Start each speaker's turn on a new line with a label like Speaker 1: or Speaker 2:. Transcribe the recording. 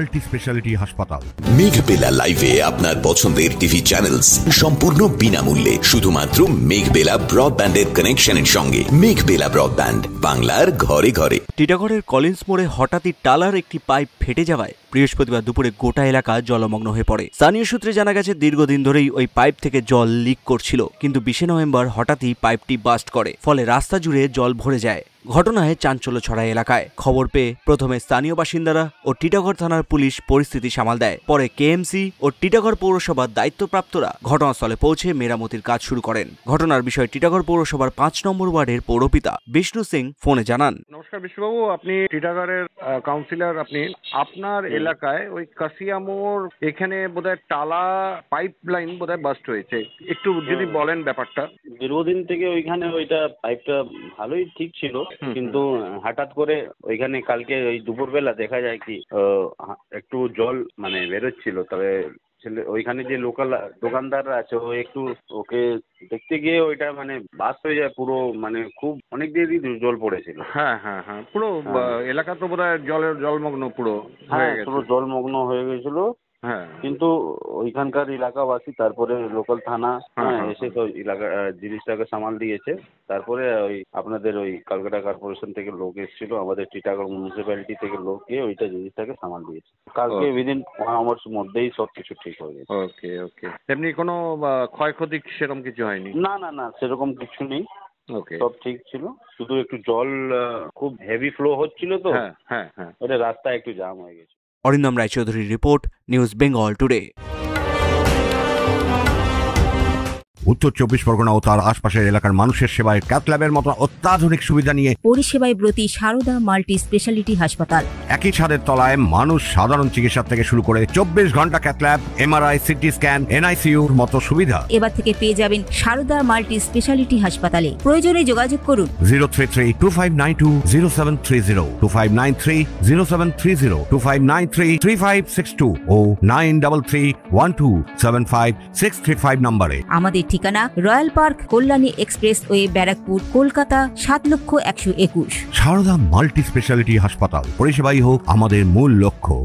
Speaker 1: Multi speciality হাসপাতাল।
Speaker 2: মেঘবেলা লাইভে আপনার পছন্দের টিভি চ্যানেলস সম্পূর্ণ বিনামূল্যে শুধুমাত্র মেঘবেলা ব্রডব্যান্ডের কানেকশনের সঙ্গে। মেঘবেলা ব্রডব্যান্ড, বাংলার ঘরে ঘরে।
Speaker 3: টিটাগড়ের কলিন্স মোড়ে হঠাৎই টালার একটি পাইপ ফেটে যাওয়ায় বৃহস্পতিবার দুপুরে গোটা এলাকা জলমগ্ন হয়ে পড়ে। স্থানীয় সূত্রে জানা গেছে, দীর্ঘদিন ধরেই ওই পাইপ থেকে জল লিক করছিল, কিন্তু 20 নভেম্বর হঠাৎই পাইপটি বাস্ট করে, ফলে রাস্তা জুড়ে জল ভরে যায়। ঘটনায় চাঞ্চল্য ছড়ায় এলাকায়। খবর পেয়ে প্রথমে স্থানীয় বাসিন্দারা ও টিটাগড় থানার পুলিশ পরিস্থিতি সামাল দেয়। পরে কেএমসি ও টিটাগড় পৌরসভার দায়িত্বপ্রাপ্তরা ঘটনাস্থলে পৌঁছে মেরামতির কাজ শুরু করেন। ঘটনার বিষয়ে টিটাগড় পৌরসভার 5 নম্বর ওয়ার্ডের পৌরপিতা বিষ্ণু সিং ফোনে জানান।
Speaker 4: নমস্কার বিষ্ণুবাবু, আপনি টিটাগড়ের কাউন্সিলর। আপনার এলাকায় ওই কাশিয়া মোড় এখানে বোধহয় টালা পাইপ লাইন বোধহয় বাস্ট হয়েছে, একটু যদি বলেন ব্যাপারটা।
Speaker 5: দীর্ঘদিন থেকে ওইখানে ওইটা পাইপটা ভালোই ঠিক ছিল, কিন্তু হঠাৎ করে ওইখানে কালকে ওই দুপুরবেলা দেখা যায় কি একটু জল মানে বেরোচ্ছিল। তবে ওইখানে যে লোকাল দোকানদাররা আছে, ও একটু ওকে দেখতে গিয়ে ওইটা মানে বাস্ট হয়ে যায় পুরো, মানে খুব অনেক দেরি জল পড়েছিল।
Speaker 4: হ্যাঁ হ্যাঁ হ্যাঁ, পুরো এলাকা তো বোধহয় জলমগ্ন পুরো হয়ে গেছে।
Speaker 5: পুরো জলমগ্ন হয়ে গেছিল। হ্যাঁ, কিন্তু ওইখানকার এলাকাবাসী তারপরে লোকাল থানা এসে তো জিনিসটাকে সামাল দিয়েছে। তারপরে ওই আপনাদের ওই কলকাতা কর্পোরেশন থেকে লোক এসেছিল, আমাদের টিটাগড় মিউনিসিপ্যালিটি থেকে লোক গিয়ে ওইটা জিনিসটাকে সামাল দিয়েছে। কালকে উইদিন 1 আওয়ার্স মধ্যেই সব কিছু ঠিক হয়ে গেছে।
Speaker 4: ওকে ওকে, এমনি কোনো ক্ষয়ক্ষতি সেরকম কিছু হয়নি?
Speaker 5: না না না, সেরকম কিছু নেই, সব ঠিক ছিল। শুধু একটু জল খুব হেভি ফ্লো হচ্ছিল তো, হ্যাঁ হ্যাঁ, ওটা রাস্তা একটু জাম হয়ে গেছে।
Speaker 3: অরিন্দম রায়চৌধুরীর report, news Bengal today.
Speaker 1: Uttar 24 Pargana ও তার আশপাশের এলাকার মানুষের সেবায় ক্যাথ ল্যাবের মতো অত্যাধুনিক সুবিধা নিয়ে
Speaker 6: পরিষেবায় ব্রতী সারদা মাল্টি স্পেশালিটি হাসপাতাল।
Speaker 1: একই ছাদের তলায় মানুষ সাধারণ চিকিৎসা থেকে শুরু করে 24 ঘন্টা cath lab, MRI, CT scan, এনআইসিইউর মতো সুবিধা
Speaker 6: এবার থেকে পেয়ে যাবেন সারদা মাল্টি স্পেশালিটি হাসপাতালে। প্রয়োজনে যোগাযোগ করুন
Speaker 1: 033-2592-0730, 2593-0730, 2593-3562 ও 9331275635 নম্বরে।
Speaker 6: আমাদের ঠিকানা royal park, Kalyani express way, Barrackpore, Kolkata 7,121,000।
Speaker 1: Sarada multi speciality হাসপাতাল, পরিষেবাই হোক আমাদের মূল লক্ষ্য।